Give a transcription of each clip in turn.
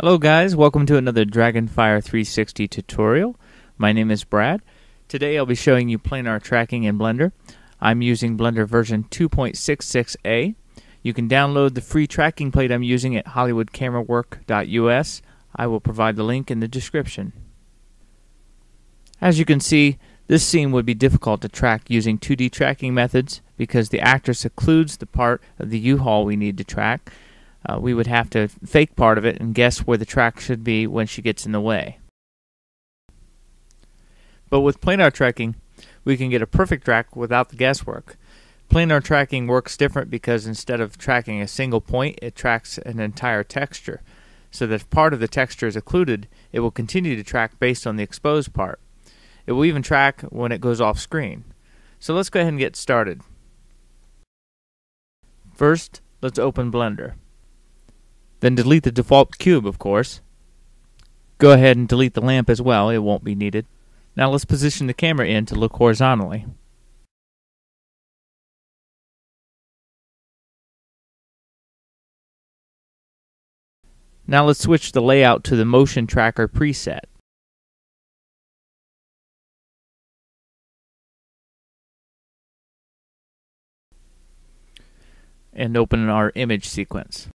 Hello guys, welcome to another Dragonfire 360 tutorial. My name is Brad. Today I'll be showing you planar tracking in Blender. I'm using Blender version 2.66a. You can download the free tracking plate I'm using at hollywoodcamerawork.us. I will provide the link in the description. As you can see, this scene would be difficult to track using 2D tracking methods because the actress occludes the part of the U-Haul we need to track. We would have to fake part of it and guess where the track should be when she gets in the way. But with planar tracking, we can get a perfect track without the guesswork. Planar tracking works different because instead of tracking a single point, it tracks an entire texture. So that if part of the texture is occluded, it will continue to track based on the exposed part. It will even track when it goes off screen. So let's go ahead and get started. First, let's open Blender. Then delete the default cube, of course. Go ahead and delete the lamp as well, it won't be needed. Now let's position the camera in to look horizontally. Now let's switch the layout to the motion tracker preset. And open our image sequence.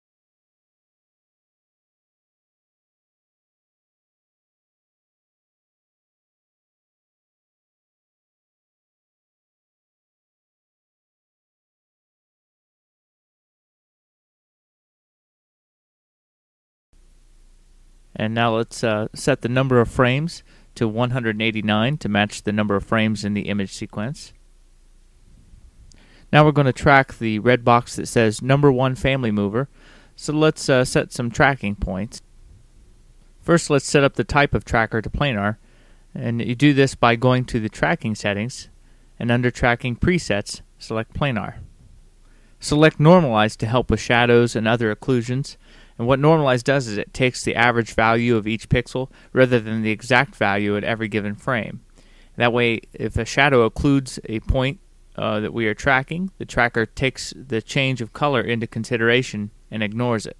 And now let's set the number of frames to 189 to match the number of frames in the image sequence. Now we're going to track the red box that says number 1 family mover. So let's set some tracking points. First, let's set up the type of tracker to planar. And you do this by going to the tracking settings and under tracking presets, select planar. Select normalize to help with shadows and other occlusions. And what normalize does is it takes the average value of each pixel rather than the exact value at every given frame. That way, if a shadow occludes a point that we are tracking, the tracker takes the change of color into consideration and ignores it.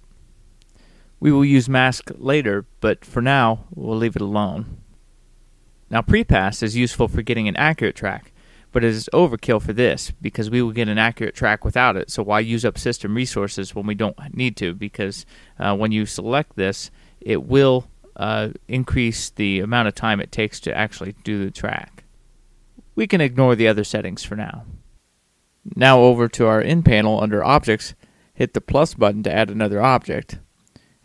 We will use mask later, but for now, we'll leave it alone. Now prepass is useful for getting an accurate track, but it is overkill for this because we will get an accurate track without it, so why use up system resources when we don't need to, because when you select this, it will increase the amount of time it takes to actually do the track. We can ignore the other settings for now. Now over to our in panel under Objects, hit the plus button to add another object,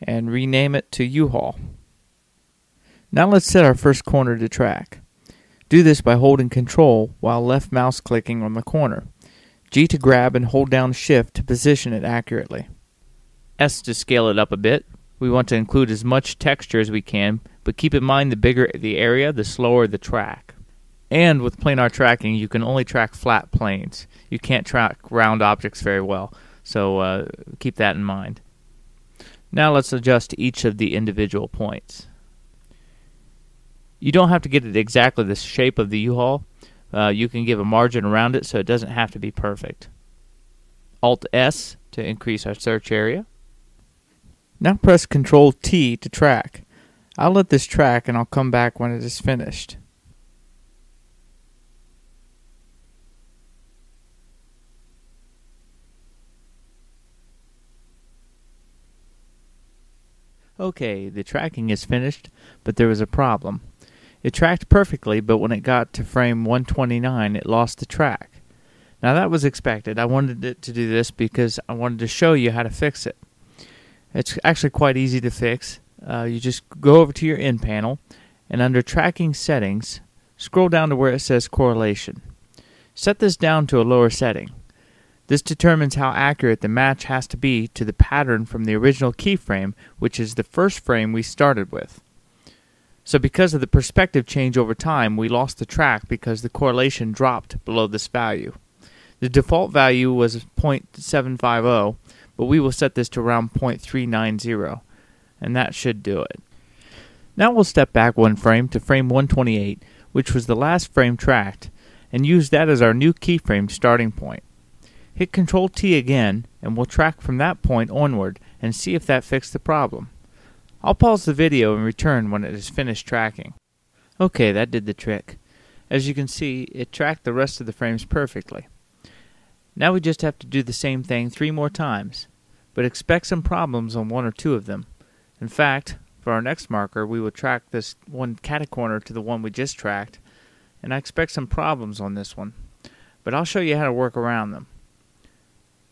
and rename it to U-Haul. Now let's set our first corner to track. Do this by holding Control while left mouse clicking on the corner. G to grab and hold down Shift to position it accurately. S to scale it up a bit. We want to include as much texture as we can, but keep in mind the bigger the area, the slower the track. And with planar tracking, you can only track flat planes. You can't track round objects very well, so keep that in mind. Now let's adjust each of the individual points. You don't have to get it exactly the shape of the U-Haul. You can give a margin around it so it doesn't have to be perfect. Alt-S to increase our search area. Now press Ctrl-T to track. I'll let this track and I'll come back when it is finished. Okay, the tracking is finished, but there was a problem. It tracked perfectly, but when it got to frame 129, it lost the track. Now that was expected. I wanted it to do this because I wanted to show you how to fix it. It's actually quite easy to fix. You just go over to your in panel, and under Tracking Settings, scroll down to where it says Correlation. Set this down to a lower setting. This determines how accurate the match has to be to the pattern from the original keyframe, which is the first frame we started with. So because of the perspective change over time, we lost the track because the correlation dropped below this value. The default value was 0.750, but we will set this to around 0.390, and that should do it. Now we'll step back one frame to frame 128, which was the last frame tracked, and use that as our new keyframe starting point. Hit Ctrl-T again, and we'll track from that point onward and see if that fixed the problem. I'll pause the video and return when it is finished tracking. Okay, that did the trick. As you can see, it tracked the rest of the frames perfectly. Now we just have to do the same thing 3 more times, but expect some problems on 1 or 2 of them. In fact, for our next marker, we will track this one catacorner to the one we just tracked, and I expect some problems on this one, but I'll show you how to work around them.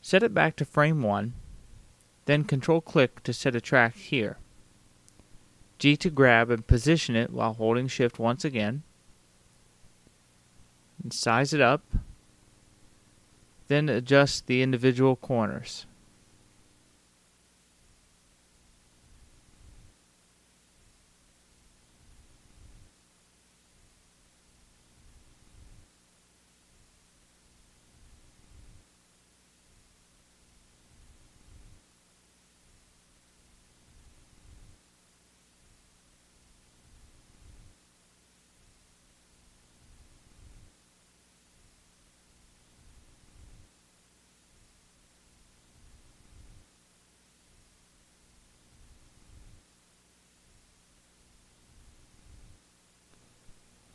Set it back to frame 1, then Control-click to set a track here. G to grab and position it while holding Shift once again, and size it up, then adjust the individual corners.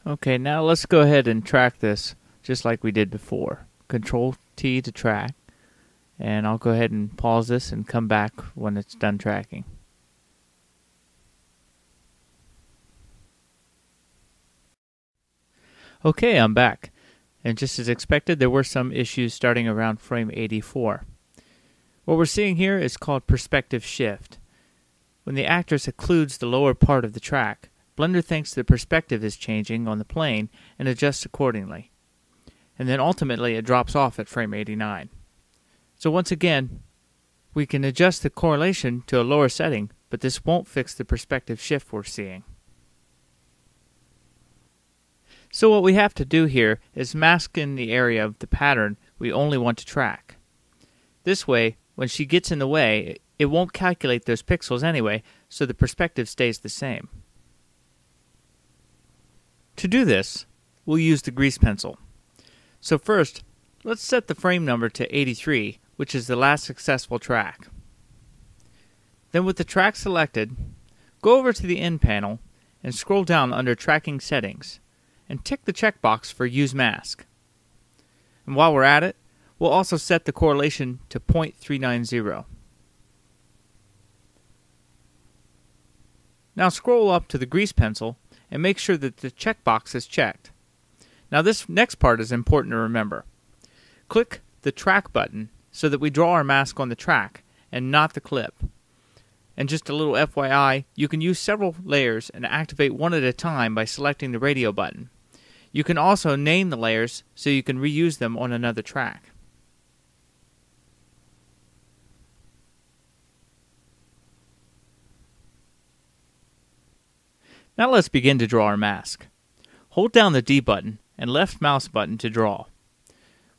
Okay, now let's go ahead and track this just like we did before. Control T to track, and I'll go ahead and pause this and come back when it's done tracking. Okay, I'm back, and just as expected, there were some issues starting around frame 84. What we're seeing here is called perspective shift. When the actress occludes the lower part of the track, Blender thinks the perspective is changing on the plane and adjusts accordingly. And then ultimately it drops off at frame 89. So once again, we can adjust the correlation to a lower setting, but this won't fix the perspective shift we're seeing. So what we have to do here is mask in the area of the pattern we only want to track. This way, when she gets in the way, it won't calculate those pixels anyway, so the perspective stays the same. To do this, we'll use the grease pencil. So first, let's set the frame number to 83, which is the last successful track. Then with the track selected, go over to the End panel and scroll down under Tracking Settings, and tick the checkbox for Use Mask. And while we're at it, we'll also set the correlation to 0.390. Now scroll up to the grease pencil and make sure that the checkbox is checked. Now this next part is important to remember. Click the Track button so that we draw our mask on the track and not the clip. And just a little FYI, you can use several layers and activate one at a time by selecting the radio button. You can also name the layers so you can reuse them on another track. Now let's begin to draw our mask. Hold down the D button and left mouse button to draw.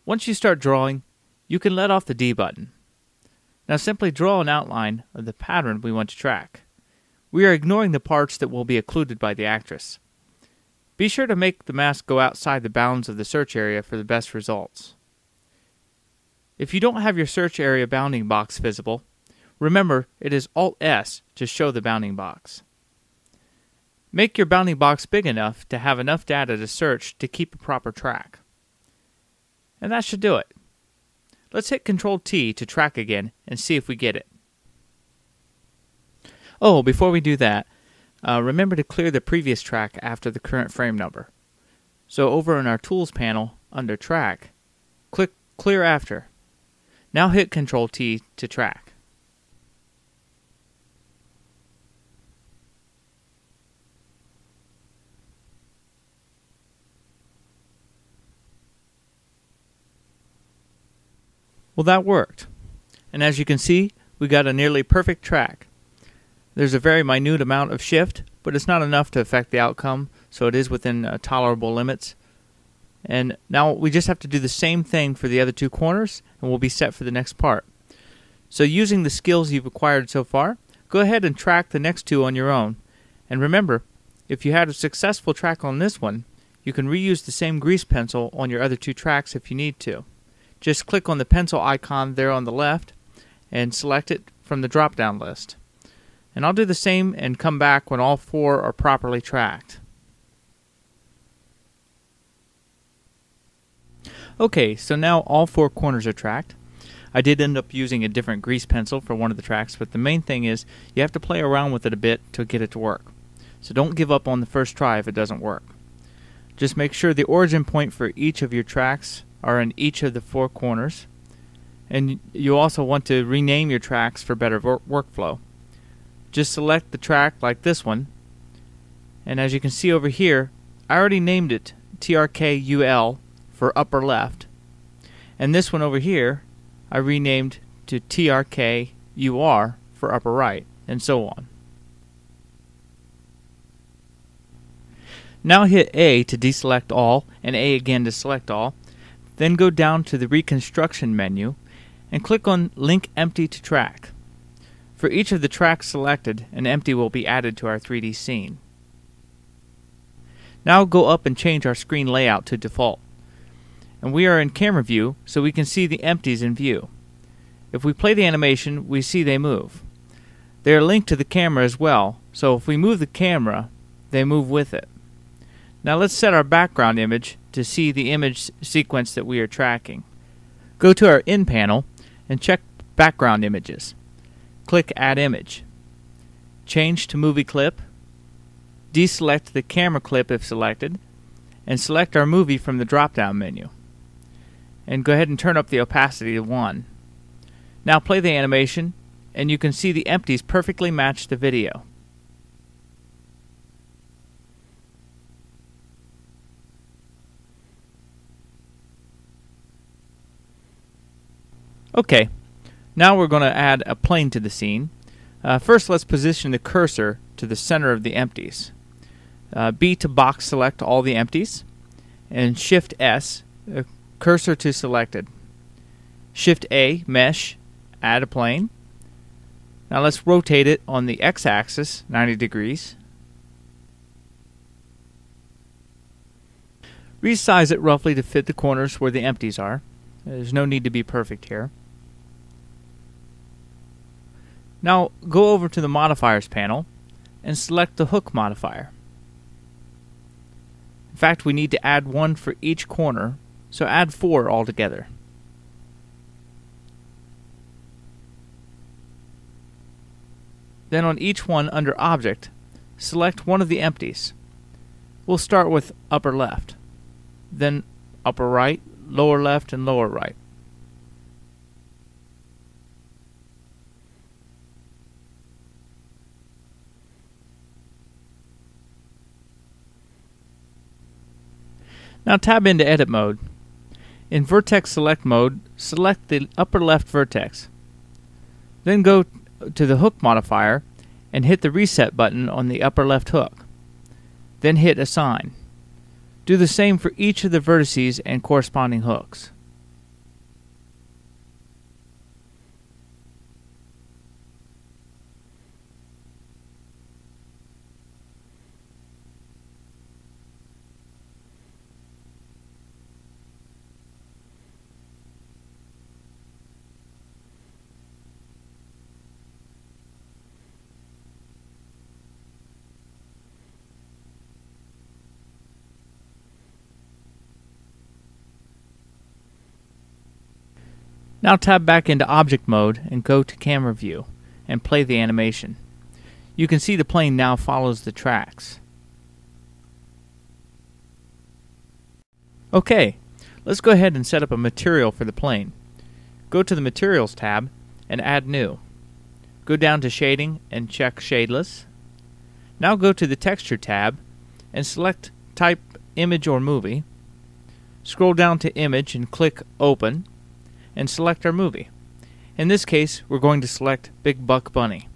Once you start drawing, you can let off the D button. Now simply draw an outline of the pattern we want to track. We are ignoring the parts that will be occluded by the actress. Be sure to make the mask go outside the bounds of the search area for the best results. If you don't have your search area bounding box visible, remember it is Alt-S to show the bounding box. Make your bounding box big enough to have enough data to search to keep a proper track. And that should do it. Let's hit Control-T to track again and see if we get it. Oh, before we do that, remember to clear the previous track after the current frame number. So over in our Tools panel, under Track, click Clear After. Now hit Control-T to track. Well, that worked. And as you can see, we got a nearly perfect track. There's a very minute amount of shift, but it's not enough to affect the outcome, so it is within tolerable limits. And now we just have to do the same thing for the other 2 corners, and we'll be set for the next part. So using the skills you've acquired so far, go ahead and track the next 2 on your own. And remember, if you had a successful track on this one, you can reuse the same grease pencil on your other 2 tracks if you need to. Just click on the pencil icon there on the left and select it from the drop-down list. And I'll do the same and come back when all 4 are properly tracked. Okay, so now all 4 corners are tracked. I did end up using a different grease pencil for one of the tracks, but the main thing is you have to play around with it a bit to get it to work. So don't give up on the first try if it doesn't work. Just make sure the origin point for each of your tracks are in each of the 4 corners. And you also want to rename your tracks for better workflow. Just select the track like this one, and as you can see over here, I already named it TRKUL for upper left, and this one over here I renamed to TRKUR for upper right, and so on. Now hit A to deselect all and A again to select all, then go down to the reconstruction menu and click on Link Empty to Track. For each of the tracks selected, an empty will be added to our 3D scene. Now go up and change our screen layout to default. And we are in camera view, so we can see the empties in view. If we play the animation, we see they move. They are linked to the camera as well, so if we move the camera, they move with it. Now let's set our background image to see the image sequence that we are tracking. Go to our In panel and check Background Images. Click Add Image. Change to Movie Clip. Deselect the camera clip if selected, and select our movie from the drop-down menu. And go ahead and turn up the opacity to 1. Now play the animation, and you can see the empties perfectly match the video. Okay, now we're going to add a plane to the scene. First, let's position the cursor to the center of the empties. B to box select all the empties, and Shift S, cursor to selected. Shift A, mesh, add a plane. Now let's rotate it on the X-axis 90 degrees. Resize it roughly to fit the corners where the empties are. There's no need to be perfect here. Now go over to the Modifiers panel and select the Hook modifier. In fact, we need to add 1 for each corner, so add 4 altogether. Then on each one under Object, select one of the empties. We'll start with upper left, then upper right, lower left, and lower right. Now tab into Edit Mode. In Vertex Select mode, select the upper left vertex. Then go to the Hook modifier and hit the Reset button on the upper left hook. Then hit Assign. Do the same for each of the vertices and corresponding hooks. Now tab back into Object Mode and go to Camera View and play the animation. You can see the plane now follows the tracks. Okay, let's go ahead and set up a material for the plane. Go to the Materials tab and Add New. Go down to Shading and check Shadeless. Now go to the Texture tab and select Type Image or Movie. Scroll down to Image and click Open, and select our movie. In this case, we're going to select Big Buck Bunny.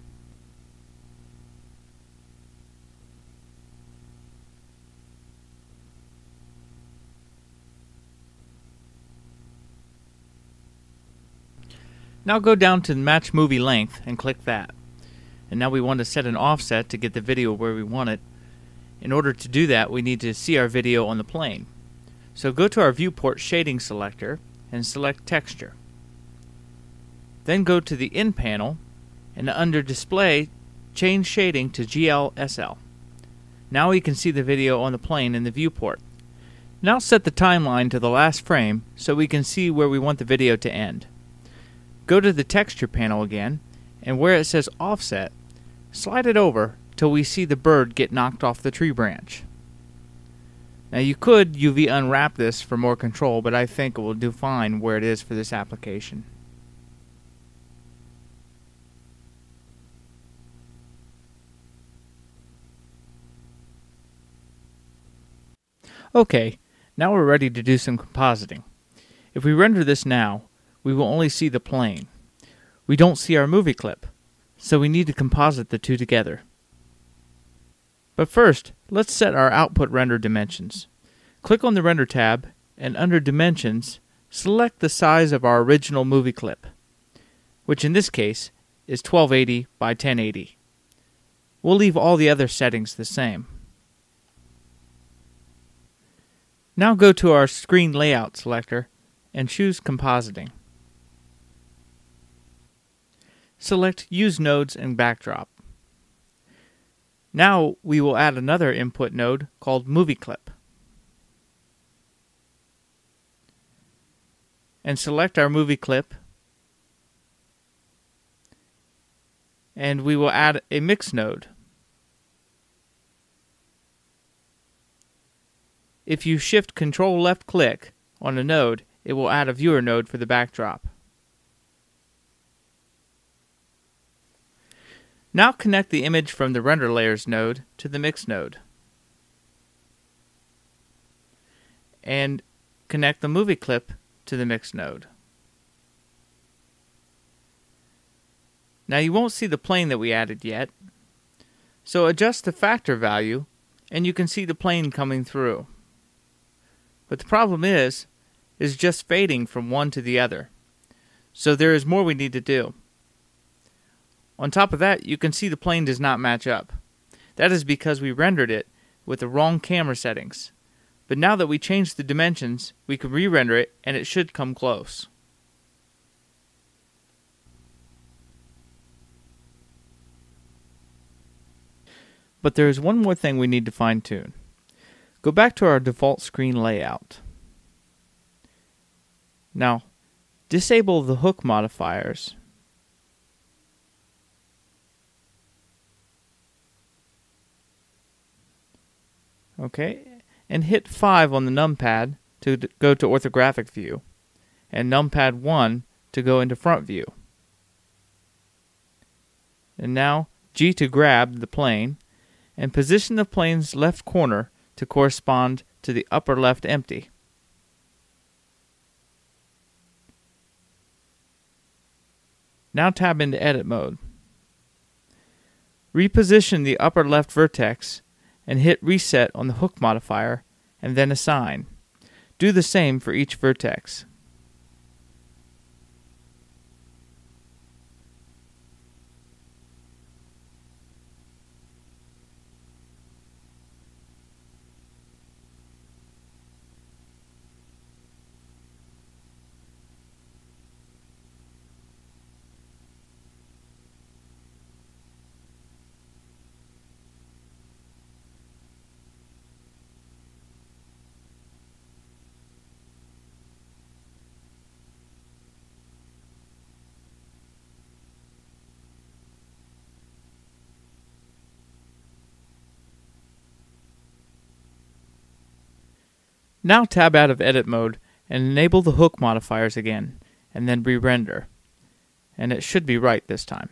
Now go down to Match Movie Length and click that. And now we want to set an offset to get the video where we want it. In order to do that, we need to see our video on the plane. So go to our Viewport Shading selector and select Texture. Then go to the In panel and under Display, change shading to GLSL. Now we can see the video on the plane in the viewport. Now set the timeline to the last frame so we can see where we want the video to end. Go to the texture panel again, and where it says offset, slide it over till we see the bird get knocked off the tree branch. Now you could UV unwrap this for more control, but I think it will do fine where it is for this application. Okay, now we're ready to do some compositing. If we render this now, we will only see the plane. We don't see our movie clip, so we need to composite the two together. But first, let's set our output render dimensions. Click on the Render tab, and under Dimensions, select the size of our original movie clip, which in this case is 1280 by 1080. We'll leave all the other settings the same. Now go to our Screen Layout selector and choose Compositing. Select Use Nodes and Backdrop. Now we will add another input node called Movie Clip. And select our movie clip. And we will add a mix node. If you shift Control left click on a node, it will add a viewer node for the backdrop. Now connect the image from the Render Layers node to the Mix node. And connect the movie clip to the Mix node. Now you won't see the plane that we added yet, so adjust the factor value and you can see the plane coming through. But the problem is just fading from one to the other. So there is more we need to do. On top of that, you can see the plane does not match up. That is because we rendered it with the wrong camera settings. But now that we changed the dimensions, we can re-render it and it should come close. But there is one more thing we need to fine-tune. Go back to our default screen layout. Now, disable the hook modifiers. Okay, and hit 5 on the numpad to go to orthographic view, and numpad 1 to go into front view. And now G to grab the plane, and position the plane's left corner to correspond to the upper left empty. Now tab into edit mode. Reposition the upper left vertex and hit reset on the hook modifier and then assign. Do the same for each vertex. Now tab out of edit mode and enable the hook modifiers again, and then re-render. And it should be right this time.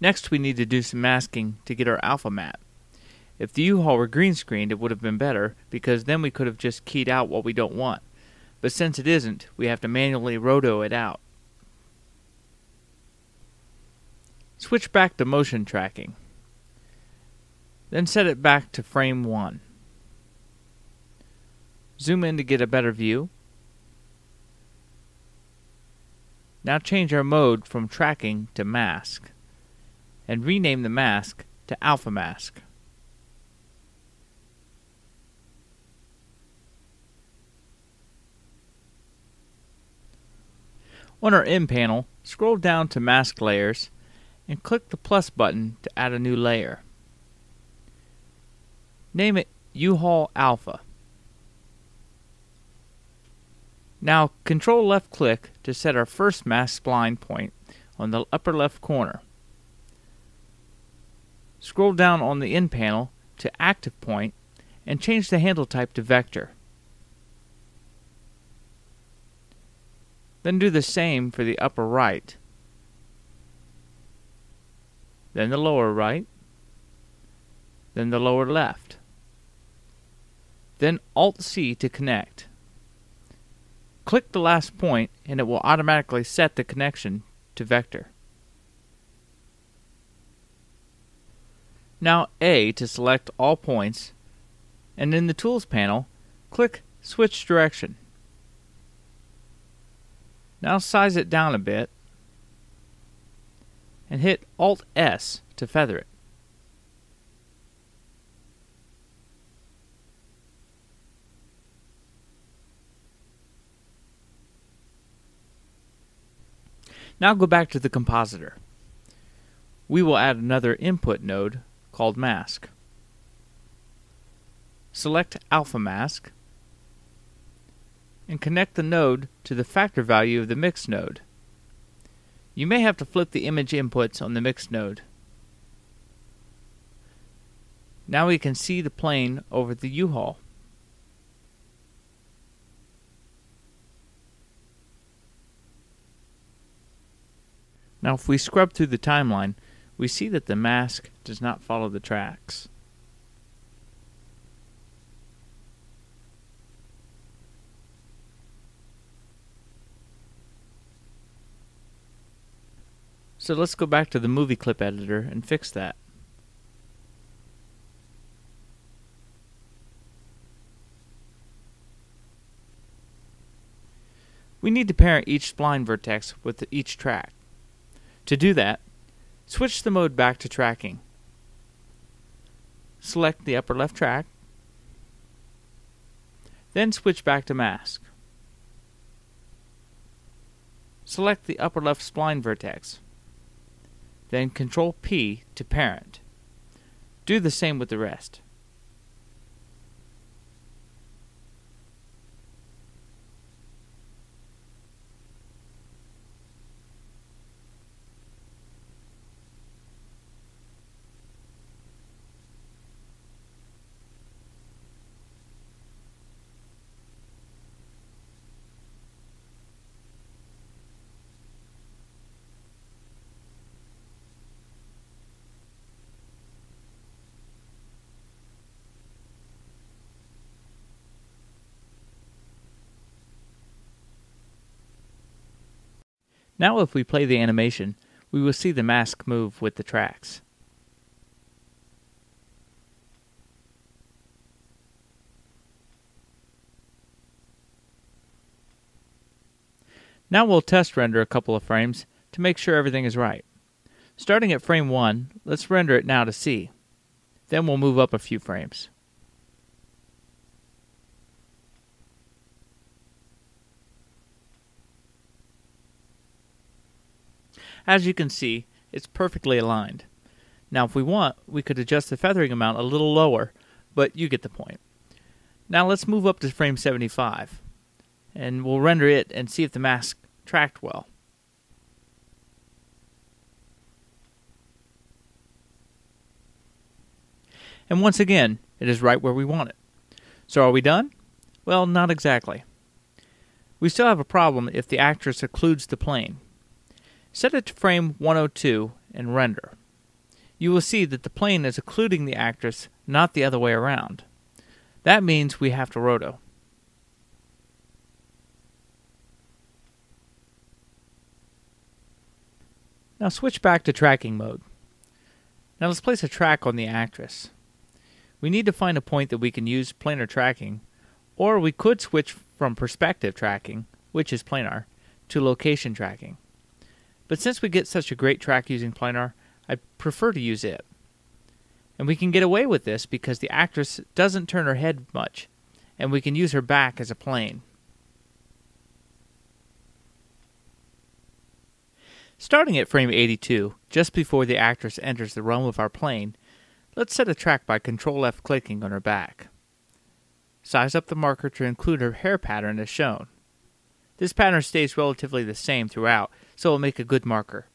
Next, we need to do some masking to get our alpha matte. If the U-Haul were green screened, it would have been better, because then we could have just keyed out what we don't want. But since it isn't, we have to manually roto it out. Switch back to motion tracking. Then set it back to frame 1. Zoom in to get a better view. Now change our mode from tracking to mask, and rename the mask to alpha mask. On our in panel, scroll down to mask layers and click the plus button to add a new layer. Name it U-Haul Alpha. Now control left click to set our first mask spline point on the upper left corner. Scroll down on the in panel to active point and change the handle type to vector. Then do the same for the upper right, then the lower right, then the lower left. Then Alt-C to connect. Click the last point and it will automatically set the connection to vector. Now A to select all points, and in the Tools panel, click Switch Direction. Now size it down a bit and hit Alt-S to feather it. Now go back to the compositor. We will add another input node called mask. Select alpha mask and connect the node to the factor value of the mix node. You may have to flip the image inputs on the mix node. Now we can see the plane over the U-Haul. Now if we scrub through the timeline, we see that the mask does not follow the tracks. So let's go back to the movie clip editor and fix that. We need to parent each spline vertex with each track. To do that, switch the mode back to tracking. Select the upper left track, then switch back to mask. Select the upper left spline vertex, then Control P to parent. Do the same with the rest. Now if we play the animation, we will see the mask move with the tracks. Now we'll test render a couple of frames to make sure everything is right. Starting at frame 1, let's render it now to C. Then we'll move up a few frames. As you can see, it's perfectly aligned. Now if we want, we could adjust the feathering amount a little lower, but you get the point. Now let's move up to frame 75, and we'll render it and see if the mask tracked well. And once again, it is right where we want it. So are we done? Well, not exactly. We still have a problem if the actress occludes the plane. Set it to frame 102 and render. You will see that the plane is occluding the actress, not the other way around. That means we have to roto. Now switch back to tracking mode. Now let's place a track on the actress. We need to find a point that we can use planar tracking, or we could switch from perspective tracking, which is planar, to location tracking. But since we get such a great track using planar, I prefer to use it. And we can get away with this because the actress doesn't turn her head much, and we can use her back as a plane. Starting at frame 82, just before the actress enters the realm of our plane, let's set a track by Control-F clicking on her back. Size up the marker to include her hair pattern as shown. This pattern stays relatively the same throughout, so it will make a good marker.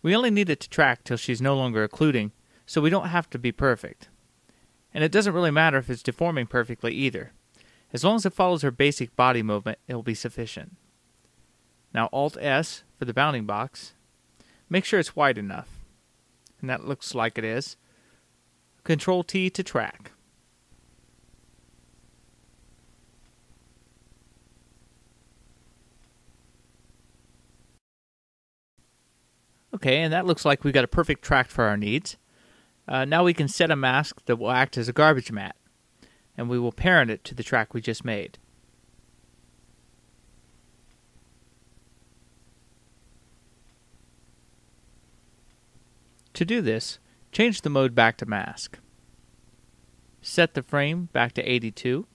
We only need it to track till she's no longer occluding, so we don't have to be perfect. And it doesn't really matter if it's deforming perfectly either. As long as it follows her basic body movement, it will be sufficient. Now Alt-S for the bounding box. Make sure it's wide enough. And that looks like it is. Control-T to track. Okay, and that looks like we got a perfect track for our needs. Now we can set a mask that will act as a garbage mat, and we will parent it to the track we just made. To do this, change the mode back to mask. Set the frame back to 82.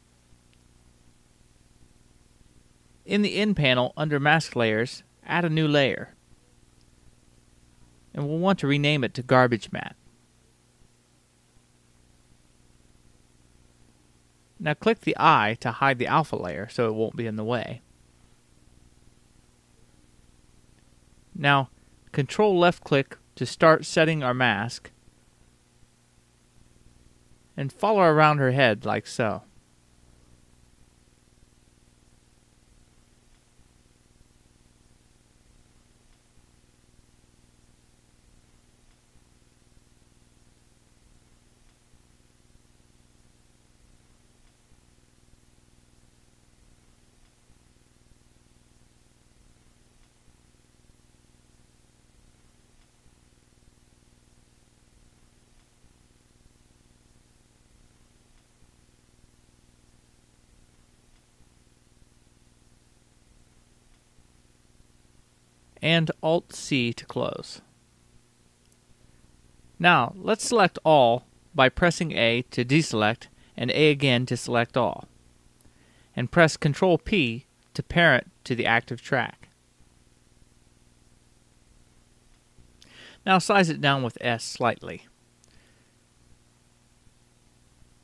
In the In panel, under Mask Layers, add a new layer. And we'll want to rename it to Garbage Mat. Now click the eye to hide the alpha layer so it won't be in the way. Now Control left click to start setting our mask and follow around her head like so. And Alt-C to close. Now, let's select all by pressing A to deselect and A again to select all. And press Control-P to parent to the active track. Now size it down with S slightly.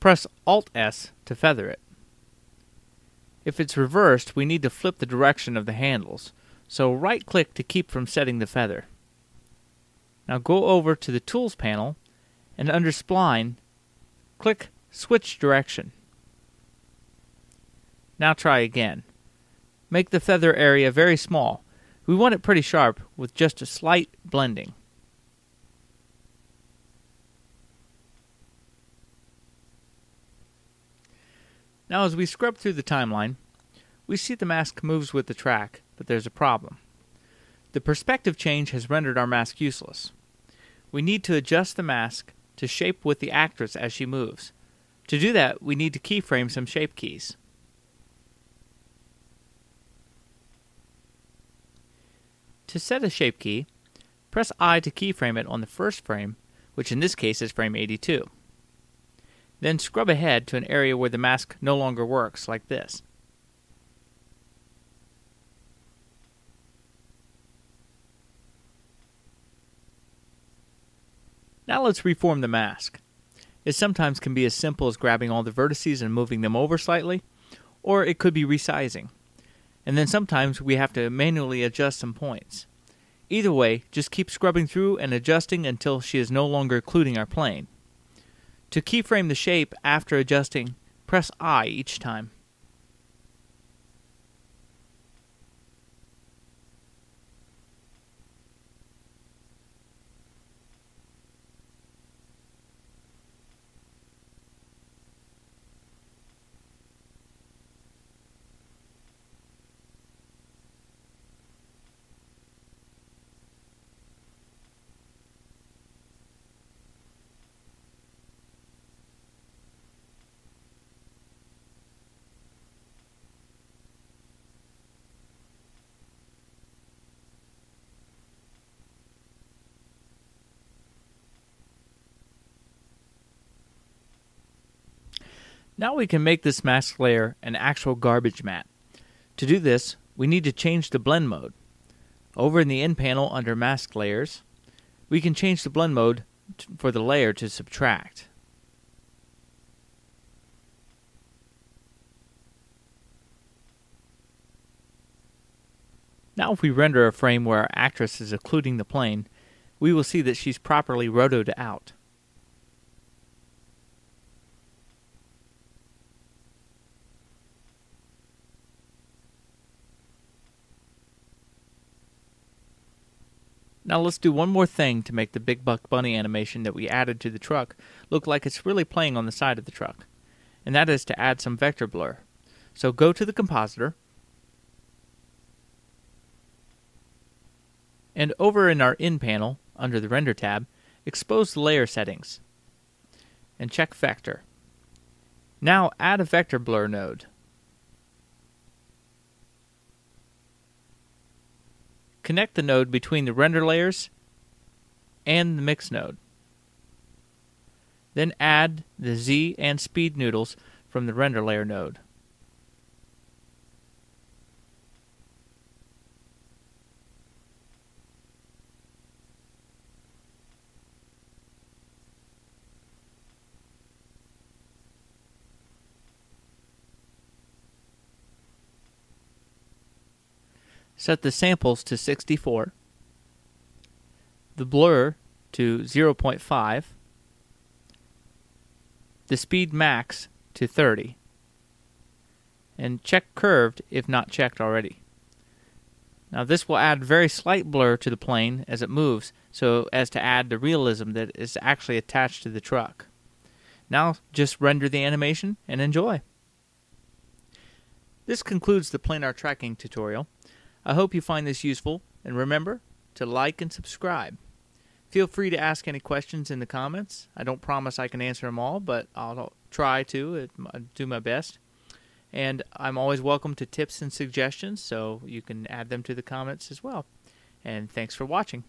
Press Alt-S to feather it. If it's reversed, we need to flip the direction of the handles. So right-click to keep from setting the feather. Now go over to the Tools panel, and under Spline, click Switch Direction. Now try again. Make the feather area very small. We want it pretty sharp with just a slight blending. Now as we scrub through the timeline, we see the mask moves with the track, but there's a problem. The perspective change has rendered our mask useless. We need to adjust the mask to shape with the actress as she moves. To do that, we need to keyframe some shape keys. To set a shape key, press I to keyframe it on the first frame, which in this case is frame 82. Then scrub ahead to an area where the mask no longer works, like this. Now let's reform the mask. It sometimes can be as simple as grabbing all the vertices and moving them over slightly, or it could be resizing. And then sometimes we have to manually adjust some points. Either way, just keep scrubbing through and adjusting until she is no longer occluding our plane. To keyframe the shape after adjusting, press I each time. Now we can make this mask layer an actual garbage mat. To do this, we need to change the blend mode. Over in the N panel under Mask Layers, we can change the blend mode for the layer to subtract. Now if we render a frame where our actress is occluding the plane, we will see that she's properly rotoed out. Now let's do one more thing to make the Big Buck Bunny animation that we added to the truck look like it's really playing on the side of the truck. And that is to add some vector blur. So go to the compositor, and over in our In panel, under the Render tab, expose the layer settings, and check Vector. Now add a vector blur node. Connect the node between the render layers and the mix node. Then add the Z and speed noodles from the render layer node. Set the samples to 64, the blur to 0.5, the speed max to 30, and check curved if not checked already. Now this will add very slight blur to the plane as it moves so as to add the realism that is actually attached to the truck. Now just render the animation and enjoy. This concludes the planar tracking tutorial. I hope you find this useful, and remember to like and subscribe. Feel free to ask any questions in the comments. I don't promise I can answer them all, but I'll try to do my best. And I'm always welcome to tips and suggestions, so you can add them to the comments as well. And thanks for watching.